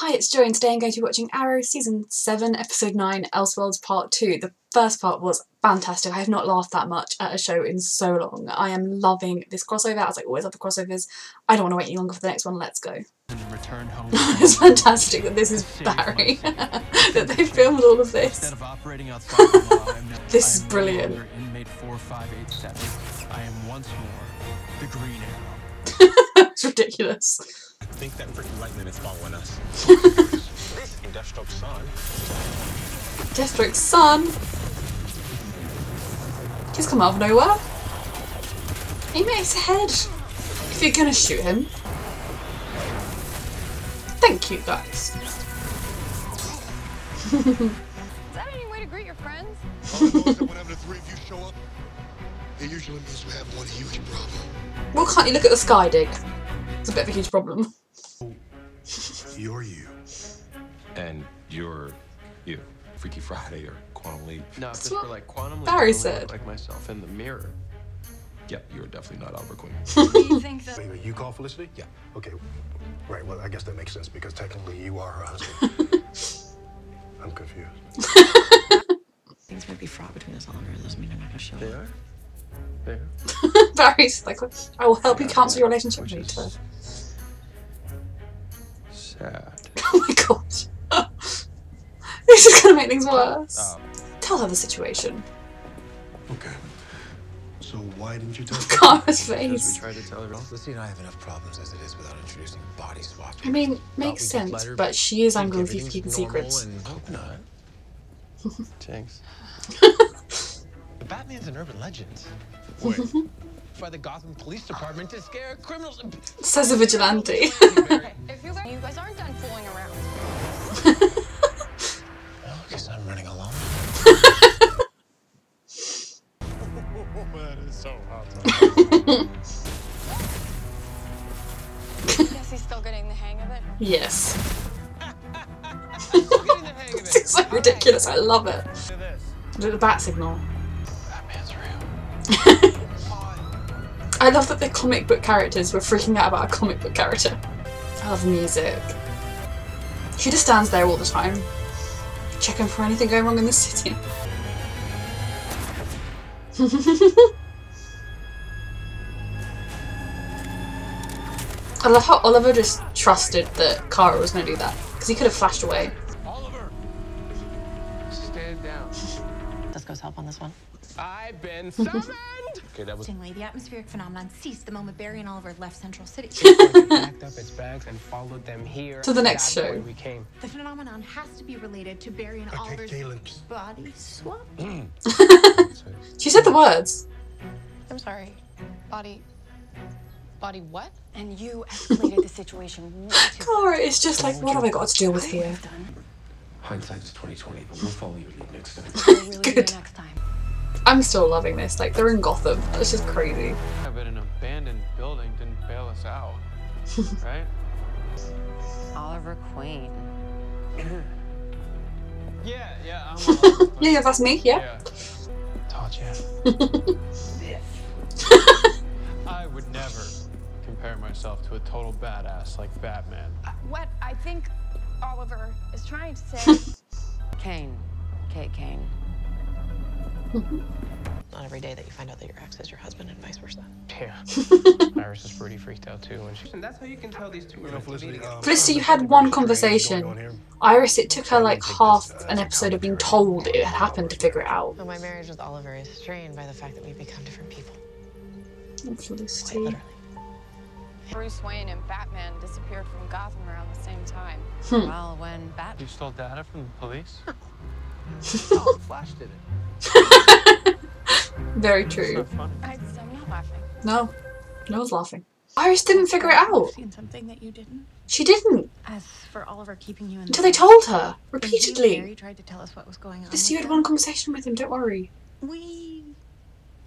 Hi, it's Joy and today I'm going to be watching Arrow Season 7, Episode 9, Elseworlds Part 2. The first part was fantastic. I have not laughed that much at a show in so long. I am loving this crossover, as I always love the crossovers. I don't want to wait any longer for the next one, let's go. Return home. It's fantastic that this is Barry, that they filmed all of this. Instead of operating outside the law, This is brilliant. No inmate 4587. I am once more the Green Arrow. It's ridiculous. I think that freaking lightning is following us. And Deathstroke's son. Deathstroke's son? He's come out of nowhere. Aim at his head. If you're gonna shoot him. Thank you, guys. Is that any way to greet your friends? Whenever the three of you show up, it usually means we have one huge problem. Well, can't you look at the sky, Dig? It's a bit of a huge problem. You're you. And you're you. Freaky Friday or Quantum Leap. No, That's just what for like Quantum Leap. Barry I said. look like myself in the mirror. Yep, you're definitely not Albert Queen. Do you think that... Wait, you call Felicity? Yeah. Okay. Right, well, I guess that makes sense because technically you are her husband. I'm confused. Things might be fraught between us, Oliver. It doesn't mean I'm not gonna show They up. are. They are. Barry's like, I will help you counsel your relationship Which with is her. sad. Oh my gosh. This is gonna make things worse. Tell her the situation. Okay. So why didn't you tell me? Kara's Because we face. tried to tell her. Felicity and I have enough problems as it is without introducing body swapping. I mean, makes sense, but she is angry with you for keeping secrets. And hope not. Jinx. Batman's an urban legend. Wait. By the Gotham Police Department to scare criminals. Says the vigilante. If you guys aren't done fooling around. Well, I guess I'm running alone. That is so hot. Guess he's still getting the hang of it. Yes. Getting the hang of This is so ridiculous, I love it. Look at the bat signal. Batman's real. I love that the comic book characters were freaking out about a comic book character. I love the music. She just stands there all the time, checking for anything going wrong in the city. I love how Oliver just trusted that Kara was going to do that, because he could have flashed away. Oliver! Stand down. Let's go help on this one. I've been summoned! Okay, that was Interestingly, the atmospheric phenomenon ceased the moment Barry and Oliver left Central City. Packed up its bags and followed them here. To the next That's show. where we came. The phenomenon has to be related to Barry and Okay, Oliver's Galen. body swap. She said the words. I'm sorry. Body what? And you escalated the situation way too Kara is just like, what have I got to deal with here? hindsight's 2020, but we'll follow your lead next time. really do Good. next time. I'm still loving this. Like, they're in Gotham. It's just crazy. Yeah, but an abandoned building didn't bail us out, right? Oliver Queen. Yeah. Yeah, that's me, yeah. Told you. I would never compare myself to a total badass like Batman. What I think Oliver is trying to say. Kane. Kate Kane. Not every day that you find out that your ex is your husband and vice versa. Yeah. Iris is pretty freaked out too when she. And that's how you can tell these two are Felicity, Felicity, you had one going on conversation. here. Iris, it took her like half an episode of being told it had happened to figure it out. Well, my marriage with Oliver is strained by the fact that we've become different people. Felicity. Quite literally. Bruce Wayne and Batman disappeared from Gotham around the same time. Well, when You stole data from the police? Oh, Flash did it. Very So true. funny. I'm not laughing. No. No one's laughing. Iris didn't figure it out. Seen something that you didn't. She didn't. As for Oliver keeping you in Until they told her. Barry Repeatedly. tried to tell us what was going on. Felicity, you with had them. one conversation with him, don't worry. We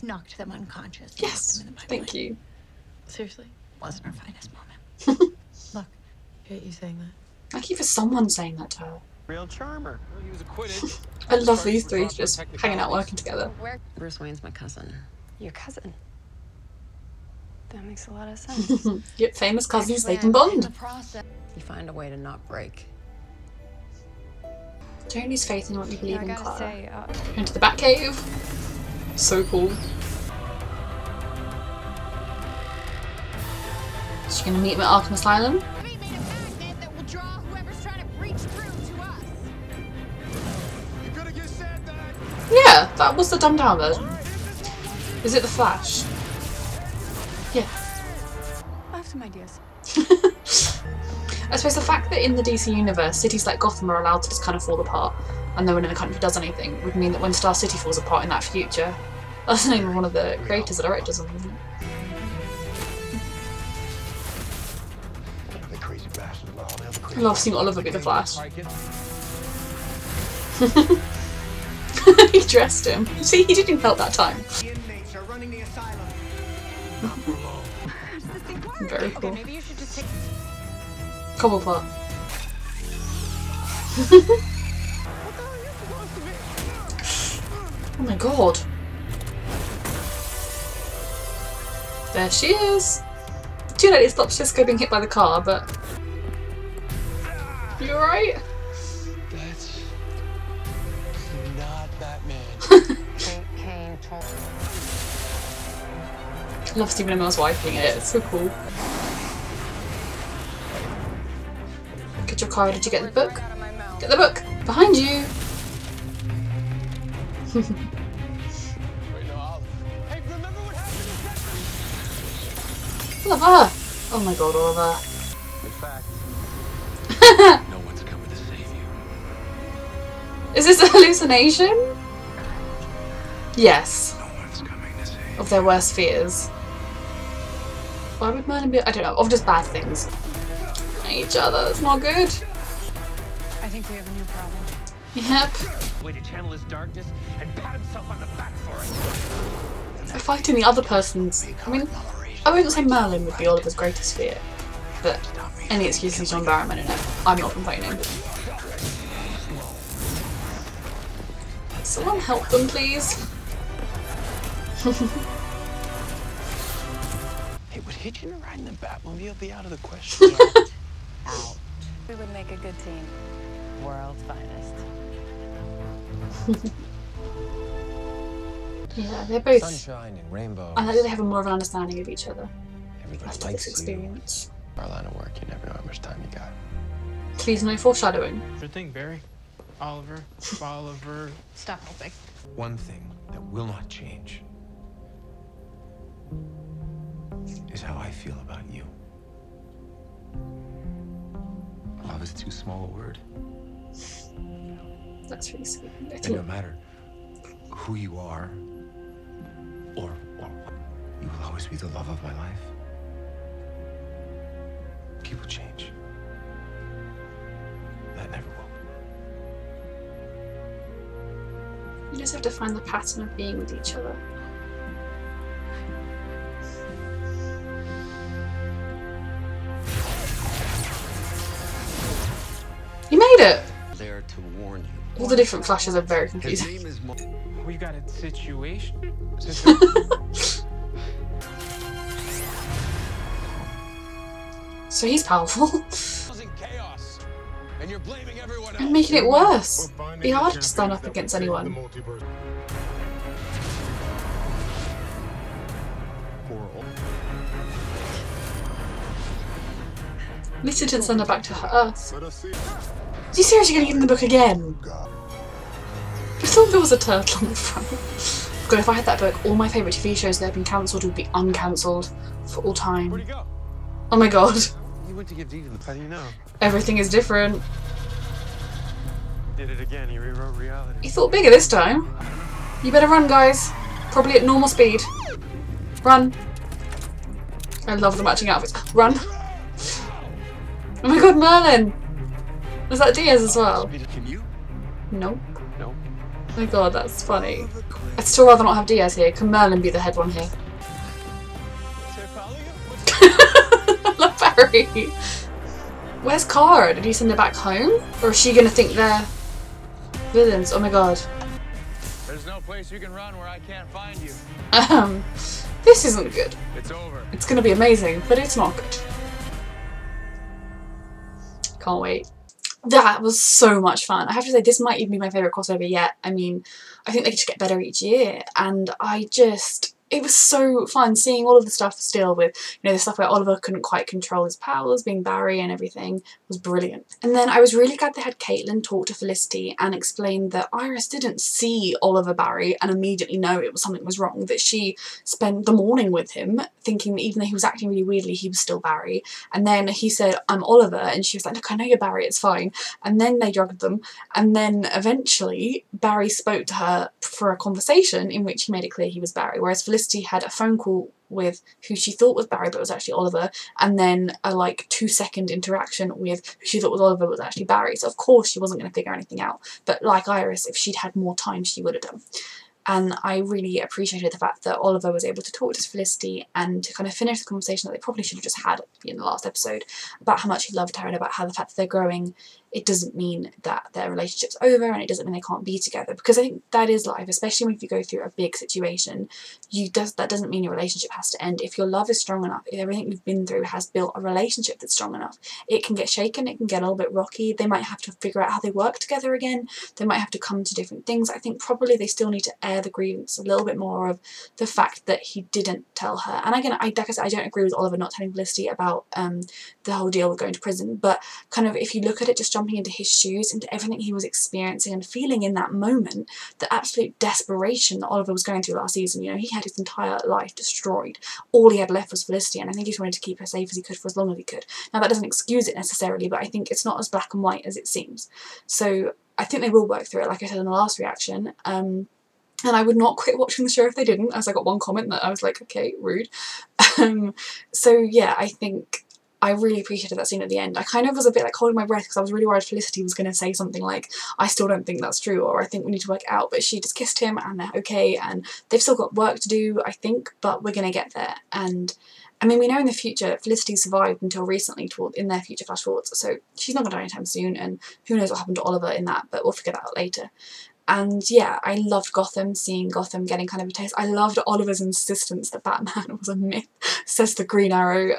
knocked them unconscious. and Yes. locked them in the Thank pipeline. you. Seriously? Wasn't our finest moment. Look, I hate you saying that. Thank you for someone saying that to her. Real charmer. He was acquitted. I love these three just hanging out working together. Where? Bruce Wayne's my cousin. Your cousin. That makes a lot of sense. Yep, famous cousins, they Actually, can I'm in bond. the process. You find a way to not break, Don't lose faith in what you believe I in, gotta Clara. say, Into the Batcave. So cool. She's gonna meet him at Arkham Asylum. We made a magnet that will draw whoever's trying to breach through to us. You could have just said that. Yeah, that was the dumbed down version. Is it the Flash? Yeah. I have some ideas. I suppose the fact that in the DC universe, cities like Gotham are allowed to just kind of fall apart and no one in the country does anything would mean that when Star City falls apart in that future, that's the name of one of the creators or directors of it. The crazy bastard about all the other I crazy love seeing Oliver be the Flash. All right, get He dressed him. See, he didn't help that time. the inmates are running the asylum. Very Okay, cool. maybe you should just take. Cobblepot. Oh my god. There she is. Too late, it stops Cisco being hit by the car, but... You alright? That's not Batman. Kane told I love Stephen Amell's wife being in it, it's so cool. Get your car, did you get the book? Right out of my mouth. Get the book! Behind you! Wait, no, Oliver. Hey, remember what happened in Oliver! Oh my god, Oliver. In fact, no one's coming to save you. Is this a hallucination? Yes. No one's coming to save you. Of their worst fears. Why would Merlin be? I don't know, of just bad things. Each other, it's not good. I think we have a new problem. Yep. way to channel his darkness and pat himself on the back for it. Fighting the other person's. I mean, I wouldn't say Merlin would be Oliver's greatest fear, but any excuse to John Barrowman in it, I'm not complaining. Someone help them, please. Hey, would hitching a ride in the Batmobile be out of the question? Out. We would make a good team. World's finest. Yeah, they're both. Sunshine and rainbows. I like that they have more of an understanding of each other Everybody after likes this you. experience. Our line of work, you never know how much time you got. Please, no foreshadowing. Sure thing, Barry. Oliver. Oliver. Stop helping. One thing that will not change is how I feel about you. Love is too small a word. That's really sweet. I And think no matter who you are or what, you will always be the love of my life. People change. That never will. you just have to find the pattern of being with each other. You made it! There to warn you. All the different flashes are very His confusing. name is We got a situation. So he's powerful. Causing chaos, and you're blaming everyone else. And making it worse. Be hard to stand up against anyone. At least it didn't send her back to Earth. Is he seriously going to give him the book again? I thought there was a turtle on the front. God, if I had that book, all my favourite TV shows that have been cancelled would be uncancelled for all time. Where'd he go? Oh my god. He went to give deed. How do you know? Everything is different. Did it again. He rewrote reality. He thought bigger this time. You better run, guys. Probably at normal speed. Run. I love the matching outfits. Run. Oh my god, Merlin! Was that Diaz as well? Can you? Nope. No. Oh my god, that's funny. I'd still rather not have Diaz here. Can Merlin be the head one here? I love Barry. Where's Kara? Did he send her back home? Or is she gonna think they're villains? Oh my god. There's no place you can run where I can't find you. This isn't good. It's over. It's gonna be amazing, but it's not good. Can't wait. That was so much fun. I have to say, this might even be my favourite crossover yet. I mean, I think they just get better each year, and it was so fun seeing all of the stuff still with, you know, the stuff where Oliver couldn't quite control his powers, being Barry and everything was brilliant. And then I was really glad they had Caitlin talk to Felicity and explain that Iris didn't see Oliver Barry and immediately know it was something was wrong, that she spent the morning with him thinking that even though he was acting really weirdly, he was still Barry. And then he said, I'm Oliver, and she was like, look, I know you're Barry, it's fine. And then they drugged them, and then eventually Barry spoke to her for a conversation in which he made it clear he was Barry, whereas Felicity had a phone call with who she thought was Barry but was actually Oliver, and then a like 2-second interaction with who she thought was Oliver was actually Barry. So of course she wasn't going to figure anything out, but like Iris, if she'd had more time she would have done. And I really appreciated the fact that Oliver was able to talk to Felicity and to kind of finish the conversation that they probably should have just had in the last episode about how much he loved her and about how the fact that they're growing, it doesn't mean that their relationship's over and it doesn't mean they can't be together, because I think that is life, especially if you go through a big situation. That doesn't mean your relationship has to end. If your love is strong enough, if everything you've been through has built a relationship that's strong enough, it can get shaken, it can get a little bit rocky, they might have to figure out how they work together again, they might have to come to different things. I think probably they still need to air the grievance a little bit more of the fact that he didn't tell her. And again, like I said, I don't agree with Oliver not telling Felicity about the whole deal with going to prison, but kind of if you look at it, just jumping into his shoes, into everything he was experiencing and feeling in that moment, the absolute desperation that Oliver was going through last season, you know, he had his entire life destroyed. All he had left was Felicity, and I think he just wanted to keep her safe as he could for as long as he could. Now that doesn't excuse it necessarily, but I think it's not as black and white as it seems. So I think they will work through it, like I said in the last reaction. And I would not quit watching the show if they didn't, as I got one comment that I was like, okay, rude. So yeah, I think I really appreciated that scene at the end. I kind of was a bit like holding my breath because I was really worried Felicity was going to say something like, I still don't think that's true, or I think we need to work it out, but she just kissed him and they're okay, and they've still got work to do, I think, but we're going to get there. And I mean, we know in the future Felicity survived until recently in their future flash forwards, so she's not going to die anytime soon, and who knows what happened to Oliver in that, but we'll figure that out later. And yeah, I loved Gotham, seeing Gotham getting kind of a taste. I loved Oliver's insistence that Batman was a myth, says the Green Arrow.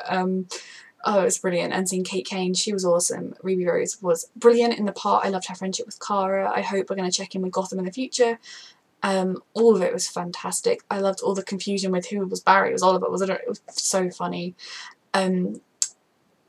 Oh, it was brilliant. And seeing Kate Kane, she was awesome. Ruby Rose was brilliant in the part. I loved her friendship with Kara. I hope we're going to check in with Gotham in the future. All of it was fantastic. I loved all the confusion with who was Barry, it was Oliver, wasn't it? It was so funny.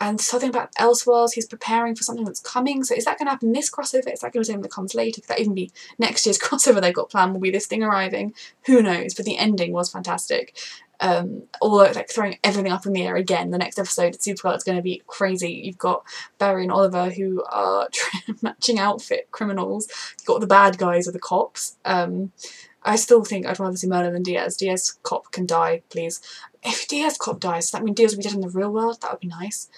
And something about Elseworlds, he's preparing for something that's coming. So is that going to happen this crossover? Is that going to be something that comes later? Could that even be next year's crossover they've got planned? Will be this thing arriving? Who knows? But the ending was fantastic. Although like throwing everything up in the air again. The next episode of Supergirl is going to be crazy. You've got Barry and Oliver who are matching outfit criminals. You've got the bad guys with the cops. I still think I'd rather see Merlin than Diaz. Diaz cop can die, please. If Diaz cop dies, does that mean Diaz will be dead in the real world? That would be nice.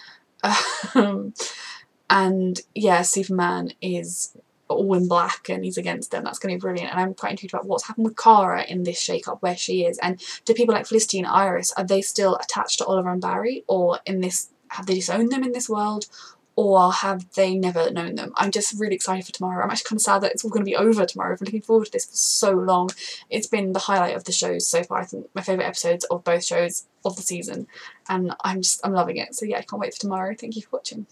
And yeah, Superman is all in black and he's against them. That's going to be brilliant. And I'm quite intrigued about what's happened with Kara in this shake-up, where she is. And do people like Felicity and Iris, are they still attached to Oliver and Barry? Or in this, have they disowned them in this world? Or have they never known them? I'm just really excited for tomorrow. I'm actually kind of sad that it's all going to be over tomorrow. I've been looking forward to this for so long. It's been the highlight of the shows so far. I think my favourite episodes of both shows of the season. And I'm loving it. So yeah, I can't wait for tomorrow. Thank you for watching.